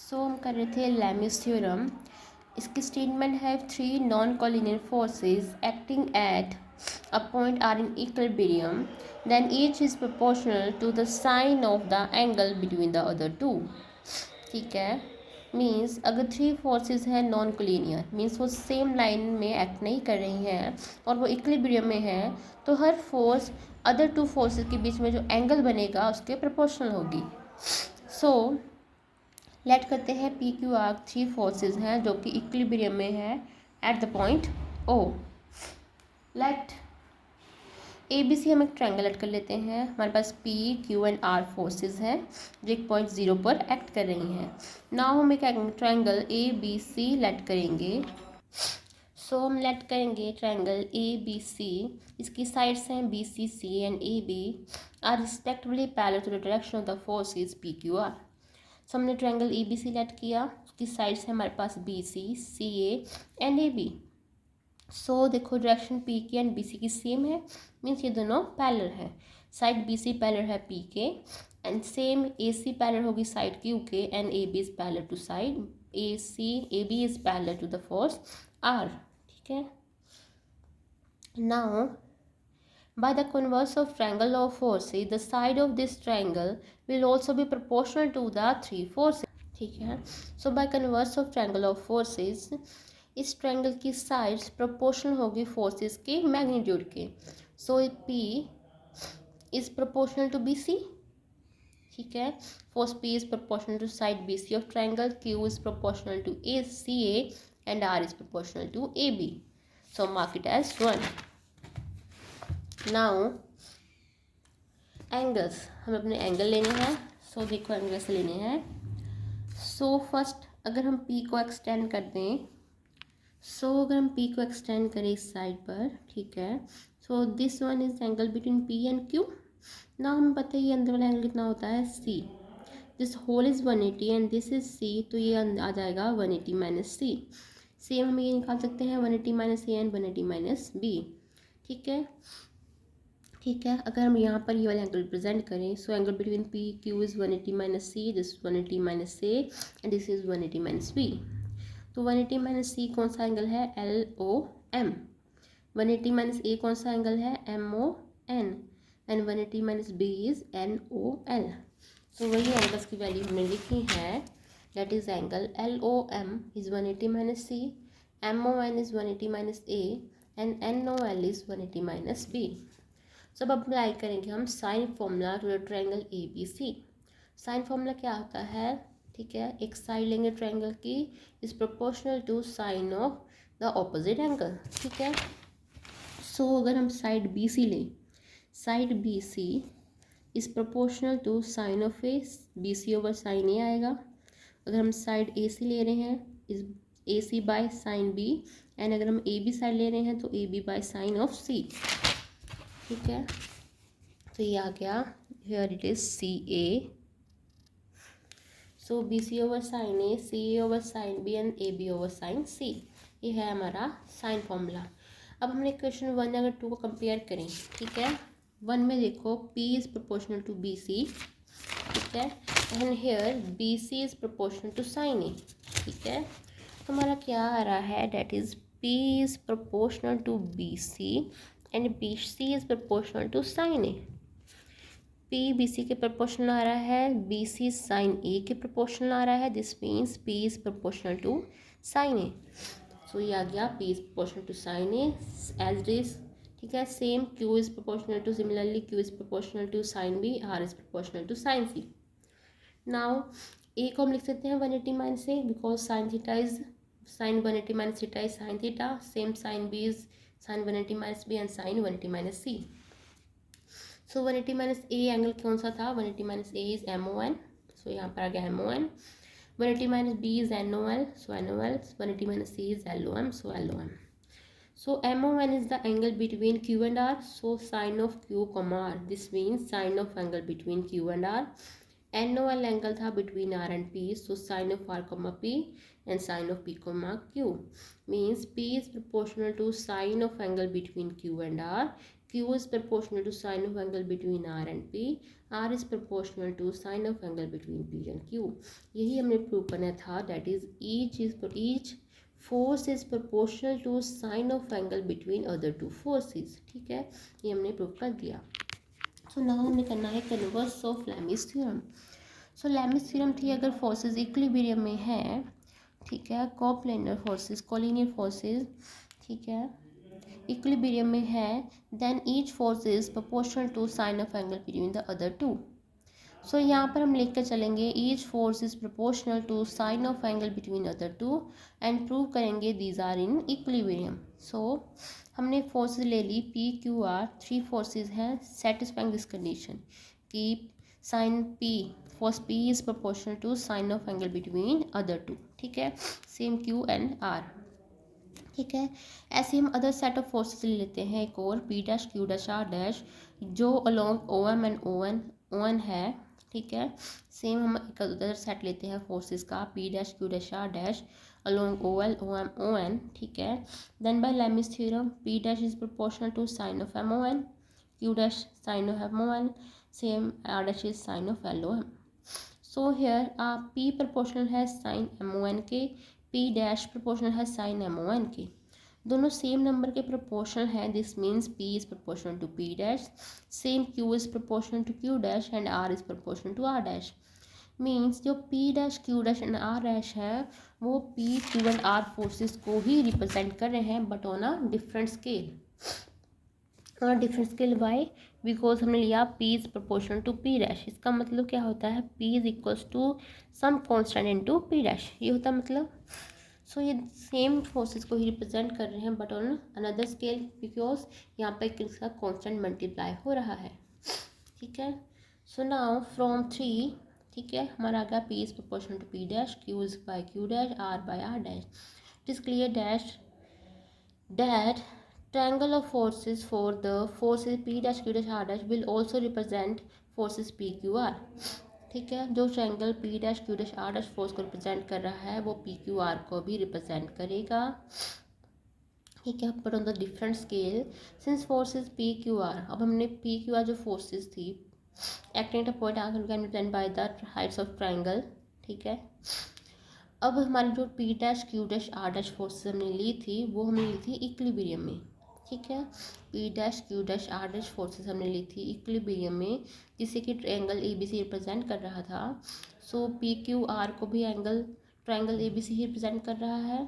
सो हम कर रहे थे लेमिस थ्योरम। इसकी स्टेटमेंट है three non collinear forces acting at a point are in equilibrium then each is proportional to the sine of the angle between the other two. ठीक है, means अगर three forces हैं non collinear means वो same line में act नहीं कर रही हैं और वो इक्विलिब्रियम में है, तो हर फोर्स अदर टू फोर्सेस के बीच में जो एंगल बनेगा उसके प्रोपोर्शनल होगी। सो लेट करते हैं P Q R three forces हैं जो कि इक्विलिब्रियम में है at the point O. Let A B C हम एक ट्रायंगल लेट कर लेते हैं। हमारे पास P Q and R forces हैं जो एक पॉइंट जीरो पर एक्ट कर रही हैं। नाउ हम एक triangle A B C let करेंगे। सो हम लेट करेंगे ट्रायंगल ए बी सी। इसकी साइड्स हैं B C C and A B are respectively parallel to the direction of the forces P Q R. So हमने triangle A B C let किया, उसकी sides है हमारे पास B C A and A B. So देखो direction P के and B C की same है, मीन्स ये दोनों पैरेलल है। साइड बी सी पैरेलल है पी के and same A C parallel होगी साइड क्यू के and A B is parallel to side A B is parallel to the force R. ठीक है, now by the converse of triangle of forces, the side of this triangle will also be proportional to the three forces. ठीक है, so by converse of triangle of forces, इस triangle की sides proportional होगी forces के magnitude के। So P is proportional to B C. ठीक है, force P is proportional to side B C of triangle, Q is proportional to A C A and R is proportional to A B. So mark it as 1। Now angles, हमें अपने angle लेने हैं। सो देखो angle से लेने हैं। So first अगर हम P को एक्सटेंड कर दें, अगर हम P को एक्सटेंड करें इस साइड पर, ठीक है, so this one is angle between P and Q। ना हमें पता है ये अंदर वाला एंगल कितना होता है C। This whole is 180 and this is C, तो ये आ जाएगा 180 माइनस C। सेम हम ये निकाल सकते हैं 180 minus A and 180 minus B। ठीक है, अगर हम यहाँ पर ये वाला एंगल रिप्रेजेंट करें, so angle between P Q is 180 minus C, this 180 minus A and this is 180 minus B. तो 180 माइनस सी कौन सा एंगल है? LOM। 180 माइनस ए कौन सा एंगल है? MON and 180 minus B is NOL। तो वही एंगल्स की वैल्यू हमने लिखी है, that is angle LOM is 180 minus C, MON is 180 minus A and NOL is 180 minus B. सब अप्लाई करेंगे हम sine formula to the triangle A B C. Sine formula क्या होता है? ठीक है, एक साइड लेंगे ट्रायंगल की is proportional to sine of the opposite angle. ठीक है, सो अगर हम साइड बी सी लें, side B C is proportional to sine of A, B C over sine A आएगा। अगर हम साइड ए सी ले रहे हैं is A C by sine B and अगर हम ए बी साइड ले रहे हैं तो A B by sine of C. ठीक है, तो ये आ गया, here it is C A, so B C over sine A, C A over sine B and A B over sine C. ये है हमारा साइन फॉर्मूला। अब हमने क्वेश्चन 1 अगर 2 को कंपेयर करें, ठीक है, 1 में देखो P is proportional to B C, ठीक है, and here B C is proportional to sine A. ठीक है, तो हमारा क्या आ रहा है, that is P is proportional to B C and B C is proportional to sine A. P B C के प्रोपोर्शनल आ रहा है, बी सी साइन ए के प्रोपोर्शनल आ रहा है, this means P is proportional to sine A. So ये आ गया P is proportional to sine A as it is. ठीक है, same Q is proportional to, similarly Q is proportional to sine B, R is proportional to sine C. Now A को हम लिख सकते हैं 180 minus A because sine theta is sine 180 minus theta is sine theta, same sine B is sine 180 minus B and sine 180 minus C. So 180 minus A angle कौन सा था? 180 minus A is MON, so यहाँ पर आ गया MON। 180 minus B is NOL, so NOL। 180 minus C is LOM, so LOM। So MON is the angle between Q and R. So sine of Q comma R. This means sine of angle between Q and R. NOL angle था between R and P. So sine of R comma P and sine of P comma Q. Means P is proportional to sine of angle between Q and R Q is proportional to sine of angle between R and P. R is proportional to sine of angle between P and Q. यही हमने prove करना था, that is each force is proportional to sine of angle between other two forces. ठीक है, ये हमने prove कर दिया. So now हमने करना है converse of Lami's theorem. So Lami's theorem थी अगर फोर्सेस इक्विलिब्रियम में है, ठीक है, कोप्लेनर फोर्सेस, कोलिनियर फोर्सेस, ठीक है, इक्विलिब्रियम में है, then each force is proportional to sine of angle between the other two. So यहाँ पर हम लिख कर चलेंगे each force is proportional to sine of angle between other two and prove करेंगे these are in equilibrium. So हमने forces ले ली पी क्यू आर, 3 फोर्सेस हैं सेटिस्फाइंग दिस कंडीशन कि sine P, force P is proportional to sine of angle between other two. ठीक है, same Q and R. ठीक है, ऐसे हम अदर सेट ऑफ फोर्सेस ले लेते हैं एक और P dash Q dash R dash जो along O M and O N है. ठीक है, सेम हम एक अदर सेट लेते हैं फोर्सेस का P dash Q dash R dash along O L O M O N. ठीक है, then by Lami's theorem P dash is proportional to sine of M O N, Q dash sine of M O N, same R dash is sine of L O M. So here P proportional है sine M O N के, P dash proportional है sine M O N के. दोनों same number के proportional हैं, this means P is proportional to P dash, same Q is proportional to Q dash and R is proportional to R dash. Means जो P dash Q dash and R dash है वो P Q and R forces को ही represent कर रहे हैं but on a different scale. और different scale why, because हमने लिया P is proportional to P dash. इसका मतलब क्या होता है, P is equals to some constant into P dash, ये होता है मतलब. सो ये सेम फोर्सेस को ही रिप्रेजेंट कर रहे हैं but on another scale because यहाँ पे इसका कांस्टेंट मल्टीप्लाई हो रहा है. ठीक है, सो नाउ फ्रॉम 3, ठीक है, हमारा आ गया P is proportional to P dash, Q is by Q dash, R by R dash. It is clear dash that triangle of forces for the forces P dash Q dash R dash will also represent forces P Q R. ठीक है, जो triangle P dash Q dash R dash force को represent कर रहा है वो P Q R को भी रिप्रेजेंट करेगा. ठीक है, but on the different scale since forces P Q R. अब हमने P Q R जो फोर्सेस थी acting at a point can be plan by the Heights of triangle. ठीक है, अब हमारी जो P dash Q dash R dash forces हमने ली थी वो हमने ली थी इक्विलिब्रियम में. ठीक है, P dash Q dash R dash forces हमने ली थी इक्विलिब्रियम में जिससे कि ट्रायंगल ABC रिप्रेजेंट कर रहा था. सो P Q R को भी ट्रायंगल ABC ही रिप्रेजेंट कर रहा है.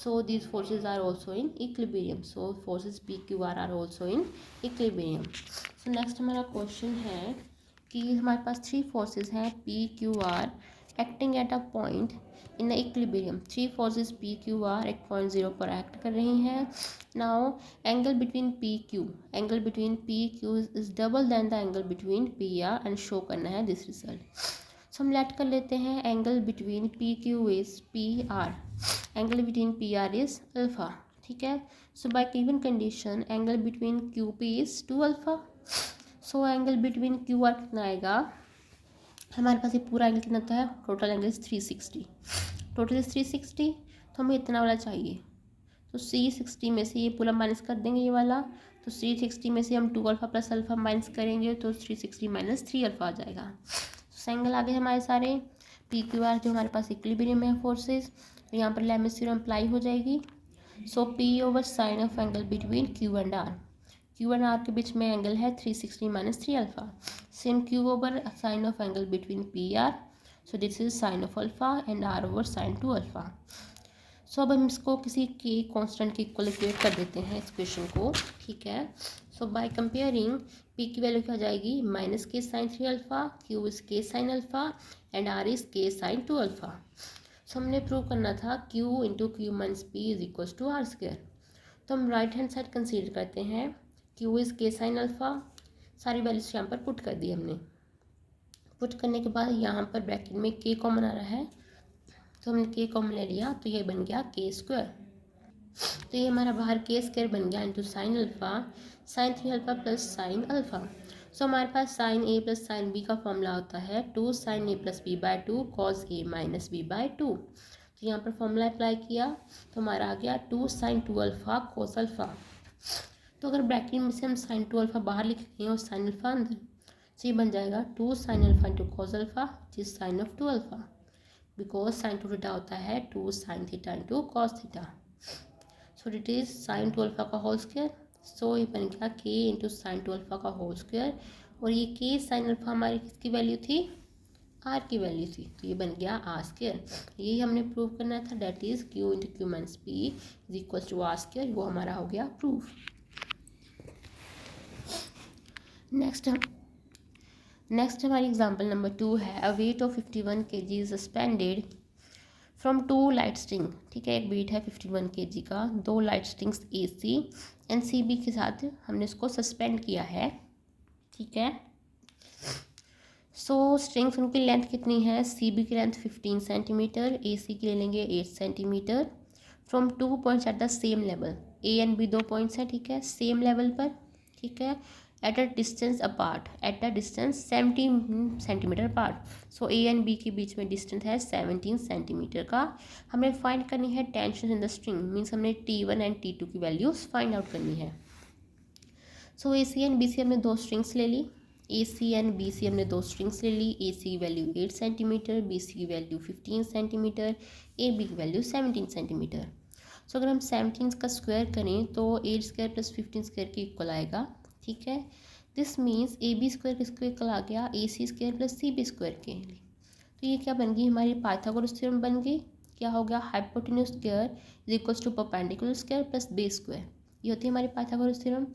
So these forces are also in equilibrium. So forces P Q R are also in equilibrium. So next हमारा क्वेश्चन है कि हमारे पास 3 फोर्सेस हैं P Q R acting at a point in equilibrium. 3 forces P Q R एक पॉइंट 0 पर act कर रही हैं. Now angle between P Q is double then the angle between P R and show करना है दिस रिजल्ट. सो हम late कर लेते हैं angle between P Q is P R, angle between P R is alpha. ठीक है, so by given condition angle between Q P is 2 alpha. So angle between Q R कितना आएगा, हमारे पास ये पूरा एंगल कितना होता है, total angle is 360. Total is 360, तो हमें इतना वाला चाहिए. तो 360 में से ये पूरा माइनस कर देंगे ये वाला. तो 360 में से हम 2 अल्फा प्लस अल्फा माइनस करेंगे तो 360 माइनस 3 अल्फा आ जाएगा. एंगल आ गए हमारे सारे. P Q R जो हमारे पास इक्विलिब्रियम है फोर्सेस, तो यहाँ पर लैमिस थ्योरम अप्लाई हो जाएगी. So P over sine of angle between Q and R. Q and R के बीच में एंगल है 360 minus 3 alpha. Same Q over sine of angle between P R. So this is sine of alpha and R over sine 2 alpha. So अब हम इसको किसी के constant के इक्वल इक्वेट कर देते हैं इस क्वेश्चन को. ठीक है, सो बाय कंपेयरिंग P की वैल्यू क्या हो जाएगी, minus K sine 3 alpha, Q is K sine alpha and R is K sine 2 alpha. So हमने प्रूव करना था Q into Q minus P is equals to R square. तो हम right hand side consider करते हैं. Q is K sine alpha, सारी values यहाँ पर पुट कर दी हमने. पुट करने के बाद यहाँ पर ब्रैकेट में K कॉमन आ रहा है तो हमने K कॉमन ले लिया तो ये बन गया K स्क्वायर. तो ये हमारा बाहर K स्क्वायर बन गया into sine alpha, sine 3 alpha plus sine alpha. So हमारे पास sine A plus sine B का फॉर्मूला होता है 2 sine A plus B by 2 cos A minus B by 2. तो यहाँ पर फॉर्मूला अप्लाई किया तो हमारा आ गया 2 साइन 2 अल्फा कोस अल्फा. तो अगर ब्रैकेट में से हम साइन 2 अल्फ़ा बाहर लिखेंगे और साइन अल्फ़ा अंदर, तो ये बन जाएगा 2 sine alpha into cos alpha which is sine of 2 alpha, because sign 2 theta होता है 2 sine theta into cos theta. So it is sine 2 alpha का होल स्क्वायर। सो ये बन गया के इंटू साइन 2 अल्फ़ा का होल स्क्वायर, और ये के साइन अल्फ़ा हमारी किसकी वैल्यू थी, आर की वैल्यू थी, तो ये बन गया आर स्क्वायर। यही हमने प्रूव करना था, that is Q into Q minus P is equal to R square, वो हमारा हो गया प्रूफ। नेक्स्ट हमारी एग्जांपल नंबर 2 है, a weight of 51 kg is suspended from 2 light string. ठीक है, एक वेट है 51 kg का, 2 light strings A C and C B के साथ हमने इसको सस्पेंड किया है। ठीक है, सो स्ट्रिंग्स उनकी लेंथ कितनी है, सी बी की लेंथ 15 सेंटीमीटर, ए सी की ले लेंगे 8 centimetre, from 2 points at the same level, A and B 2 points हैं, ठीक है, सेम लेवल पर। ठीक है, at a distance apart, at a distance 17 centimetre apart. So A and B के बीच में डिस्टेंस है 17 सेंटीमीटर का। हमें फाइंड करनी है tension in the string, means हमने T1 एंड T2 की वैल्यूज फाइंड आउट करनी है। सो ए सी एंड बी सी हमने 2 स्ट्रिंग्स ले ली, ए सी एंड बी सी हमने 2 स्ट्रिंग्स ले ली, ए सी की वैल्यू 8 सेंटीमीटर, बी सी की वैल्यू 15 सेंटीमीटर, ए बी की वैल्यू 17 सेंटीमीटर। सो अगर हम 17 का स्क्वायर करें तो 8 स्क्वायर प्लस 15 स्क्वायर के इक्वल आएगा। ठीक है, this means A B square किसके इक्वल आ गया, A C square plus C B square के। तो ये क्या बन गई, हमारी पाइथागोरस थ्योरम बन गई। क्या हो गया, hypotenuse square is equals to perpendicular square plus base square, ये होती है हमारी पाइथागोरस थ्योरम।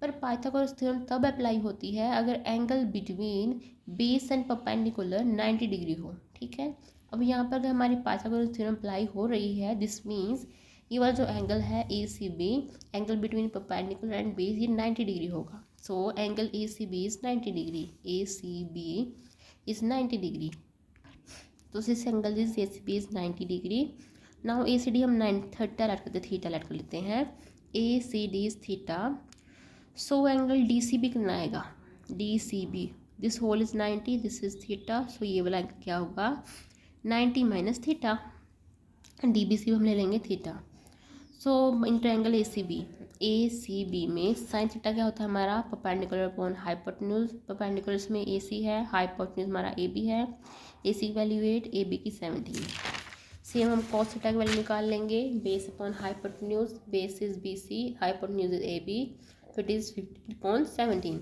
पर पाइथागोरस थ्योरम तब अप्लाई होती है अगर angle between base and perpendicular 90 degree हो। ठीक है, अब यहाँ पर अगर हमारी पाइथागोरस थ्योरम अप्लाई हो रही है, दिस मीन्स ये वाला जो एंगल है A C B, angle between perpendicular and base, ये 90 डिग्री होगा। So angle A C B is 90 degree, A C B is 90 degree. तो this angle is A C B is 90 degree. Now A C D हम 30 add करते, theta add कर लेते हैं, A C D is theta. So angle D C B कितना आएगा, D C B, this whole is 90, this is theta, so ये वाला angle क्या होगा 90 minus theta, D B C हम ले लेंगे theta. So into angle A C B में साइन थीटा क्या होता है हमारा, परपेंडिकुलर अपॉन हाइपोटेन्यूज, परपेंडिकुलर में ए सी है, हाइपोटेन्यूज हमारा ए बी है, ए सी की वैल्यू 8, ए बी की 17। सेम हम कॉस थीटा की वैल्यू निकाल लेंगे, base upon hypotenuse, base is B C, hypotenuse is A B, it is 15/17।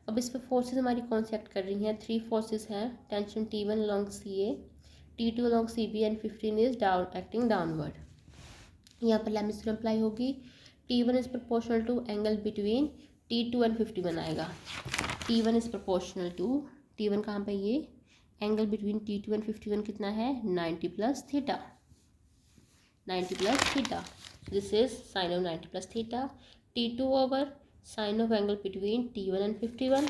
अब इस पर फोर्सेस हमारी कौन सी एक्ट कर रही हैं, 3 फोर्सेस हैं, tension T1 along C A, T2 along C B and 15 is down acting downward. यहाँ पर लेमिस थ्योरम अप्लाई होगी, T1 is proportional to angle between T2 and 51 आएगा, T1 is proportional to, T1 कहाँ पे, ये angle between T2 and 51 कितना है 90 plus theta, 90 plus theta, this is sine of 90 plus theta. T2 over sine of angle between T1 and 51।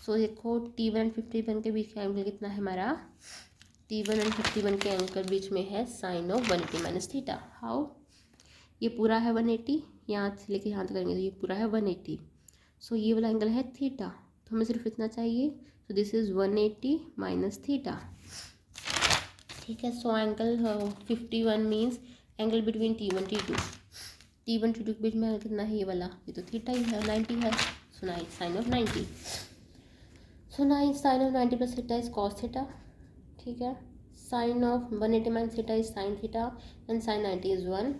So देखो T1 and 51 के बीच का angle कितना है हमारा, T1 एंड 51 के एंगल बीच में है sine of 180 minus theta. How, ये पूरा है 180, यहाँ से लेके यहाँ तक करेंगे तो ये पूरा है 180। सो ये वाला एंगल है थीटा, तो हमें सिर्फ इतना चाहिए, so this is 180 minus theta. ठीक है, so angle 51 means angle between T1 T2 के बीच में कितना है, ये वाला, ये तो थीटा ही है, 90 है, so sine of 90, so sine of 90 plus theta is cos theta. ठीक है, sine of 180 minus theta is sine theta and sine 90 is 1।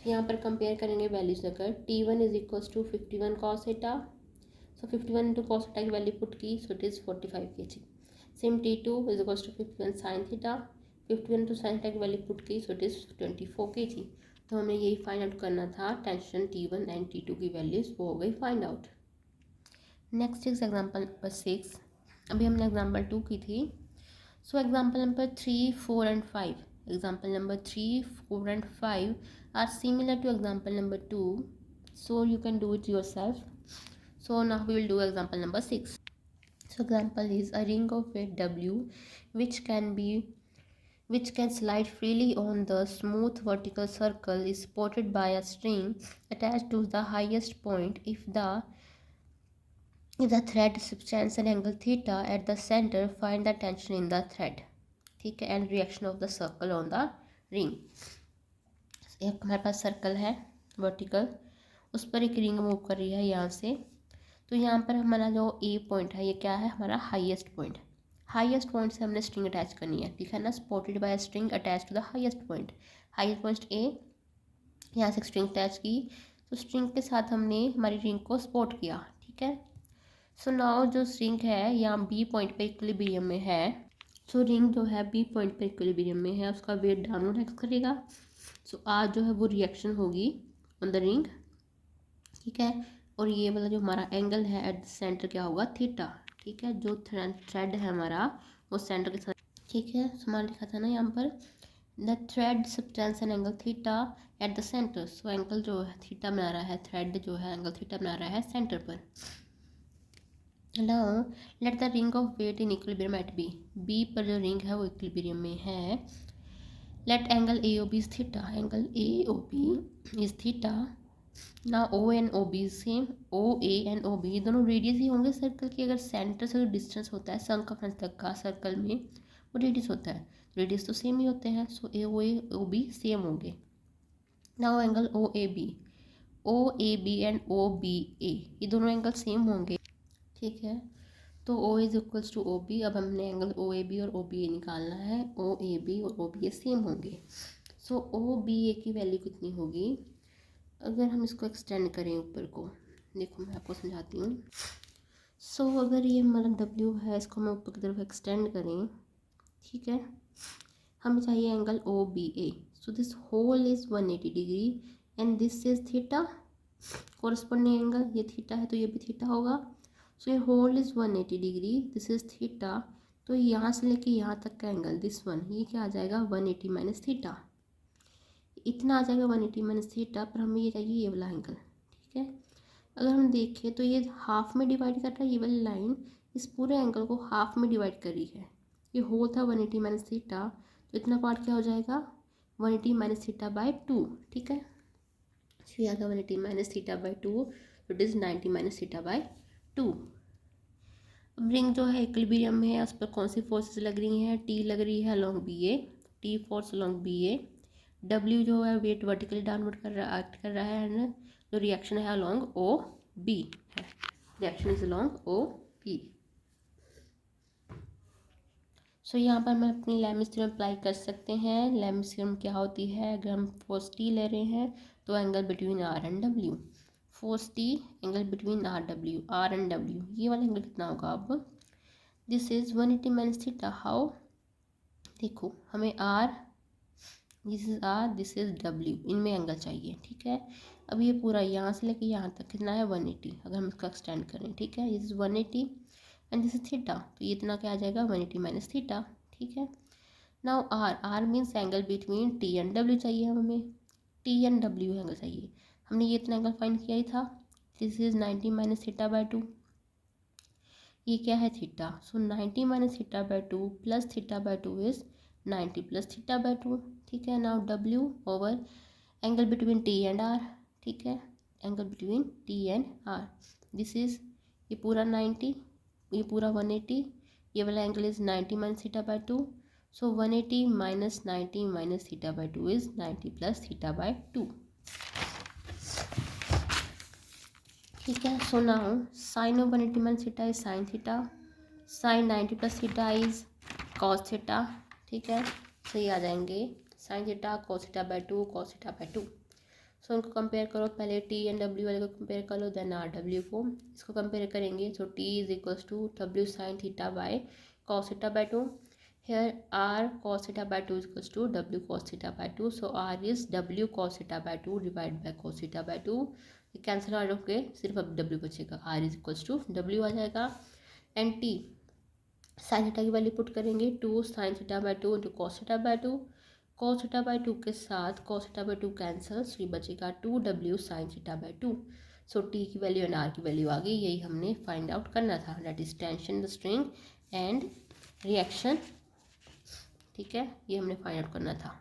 यहाँ पर कंपेयर करेंगे वैल्यूज अगर, T1 is equals to 51 cos theta, so 51 into cos theta की value put की, so it is 45 kg। Same T2 is equals to 51 sine theta, 51 into sign theta की value put की, so it is 24 kg। तो हमें यही find out करना था, tension T1 and T2 की वैल्यूज़ वो हो गई find out. Next is example number 6, अभी हमने एग्जांपल 2 की थी। So example number 3, 4 and 5, example number 3, 4 and 5 are similar to example number 2, so you can do it yourself. So now we will do example number 6. So example is a ring of weight W which can slide freely on the smooth vertical circle is supported by a string attached to the highest point if the thread subtends an angle theta at the center, find the tension in the thread. ठीक है, and reaction of the circle on the ring. एक हमारे पास circle है vertical, उस पर एक ring move कर रही है यहाँ से। तो यहाँ पर हमारा जो ए पॉइंट है ये क्या है, हमारा हाईएस्ट पॉइंट। हाईएस्ट पॉइंट से हमने स्ट्रिंग अटैच करनी है, ठीक है ना। Supported by string attached to the highest point. Highest point A, यहाँ से स्ट्रिंग अटैच की, तो स्ट्रिंग के साथ हमने हमारी रिंग को स्पॉट किया, ठीक है। सो नाउ जो स्ट्रिंग है यहाँ बी पॉइंट पे इक्विलिब्रियम में है। सो रिंग जो है बी पॉइंट पे इक्विलिब्रियम में है, उसका वेट डाउनवर्ड एक्ट करेगा। सो आज जो है वो रिएक्शन होगी ऑन द रिंग, ठीक है। और ये वाला जो हमारा एंगल है एट द सेंटर क्या होगा, थीटा, ठीक है। जो थ्रेड है हमारा वो सेंटर के साथ, ठीक है। समान लिखा था ना यहाँ पर, the thread subtends an angle theta at the centre. So angle जो है थीटा बना रहा है, थ्रेड जो है एंगल थीटा बना रहा है सेंटर पर। Now let the ring of weight in equilibrium at B. B पर जो रिंग है वो इक्विलिब्रियम में है। Let angle A O B is theta, angle A O B is theta. ना O N O B same, O A and O B दोनों radius ही होंगे सर्कल के। अगर सेंटर से जो डिस्टेंस होता है सर्कमफ्रेंस तक का सर्कल में, वो रेडियस होता है, रेडियस तो सेम ही होते हैं। So A O B same होंगे। Now angle O A B and O B A, ये दोनों एंगल सेम होंगे, ठीक है। तो O is equals to O B. अब हमने एंगल ओ ए बी और ओ बी ए निकालना है। ओ ए बी और ओ बी ए सेम होंगे। सो ओ बी ए की वैल्यू कितनी होगी, अगर हम इसको एक्सटेंड करें ऊपर को, देखो मैं आपको समझाती हूँ। सो अगर ये हमारा डब्ल्यू है, इसको हम ऊपर की तरफ एक्सटेंड करें, ठीक है। हमें चाहिए angle O B A. So this whole is 180 degree and this is theta. Corresponding angle ये थीटा है तो ये भी थीटा होगा। सो ये whole is 180 degree, this is theta. तो यहाँ से लेके यहाँ तक का एंगल दिस वन, ये क्या आ जाएगा 180 माइनस थीटा, इतना आ जाएगा 180 माइनस थीटा। पर हमें ये चाहिए ये वाला एंगल, ठीक है। अगर हम देखें तो ये हाफ में डिवाइड कर रहा है, ये वाली लाइन इस पूरे एंगल को हाफ में डिवाइड कर रही है। ये होल था 180 माइनस थीटा, तो इतना पार्ट क्या हो जाएगा 180 माइनस थीटा बाय 2, ठीक है। तो ये आ गया 180 माइनस थीटा बाय 2, तो it is 90 minus theta by 2। अब रिंग जो है इक्विलिब्रियम में है, उस पर कौन सी फोर्सेस लग रही हैं, टी लग रही है अलॉन्ग बी ए, टी फोर्स अलॉन्ग बी ए। डब्ल्यू जो है वेट वर्टिकली डाउनवर्ड कर रहा एक्ट कर रहा है, एंड जो रिएक्शन है अलॉन्ग ओ बी है, reaction is along O B. So यहाँ पर हम अपनी लेमिस थ्योरम अप्लाई कर सकते हैं। लेमिस थ्योरम क्या होती है, अगर हम फोर्स टी ले रहे हैं तो angle between R and W, force T angle between R and W, ये वाला एंगल कितना होगा। अब this is 180 minus theta, how, देखो हमें R, this is R, this is W, इनमें एंगल चाहिए, ठीक है। अब ये पूरा यहाँ से लेके यहाँ तक कितना है 180, अगर हम इसका एक्सटेंड करें, ठीक है। This is 180 and this is theta, तो ये इतना क्या आ जाएगा 180 माइनस थीटा, ठीक है। Now R means angle between T and W चाहिए हमें, टी एंड डब्ल्यू एंगल चाहिए। हमने ये इतना एंगल फाइंड किया ही था, this is 90 minus theta by 2, ये क्या है theta. So 90 minus theta by 2 plus theta by 2 is 90 plus theta by 2, ठीक है। Now W over angle between T and R, ठीक है, angle between T and R, this is ये पूरा 90, ये पूरा 180, ये वाला angle is 90 minus theta by 2। So 180 minus 90 minus theta by 2 is 90 plus theta by 2, ठीक है। So now sine of 180 minus theta is sine theta, sine 90 plus theta is cos theta, ठीक है। सो ये आ जाएंगे sine theta cos theta by 2, cos theta by 2। So उनको compare करो, पहले टी एंड डब्ल्यू वाले को कंपेयर कर लो, देन आर डब्ल्यू को, इसको कंपेयर करेंगे। So T is equals to W sine theta by cos theta by 2, here R cos theta by 2 equals to W cos theta by 2। So R is W cos theta by 2 divide by cos theta by 2, cancel out होके सिर्फ अब W बचेगा, R is equals to W आ जाएगा। And T sine theta की value put करेंगे, 2 sine theta by 2 into cos theta by 2, cos theta by 2 के साथ कॉस थीटा बाय 2 कैंसिल, सो ये बचेगा 2 W sine theta by 2। So T की value and are की वैल्यू आ गई, यही हमने फाइंड आउट करना था, that is tension the string and reaction, ठीक है, ये हमने फाइंड आउट करना था।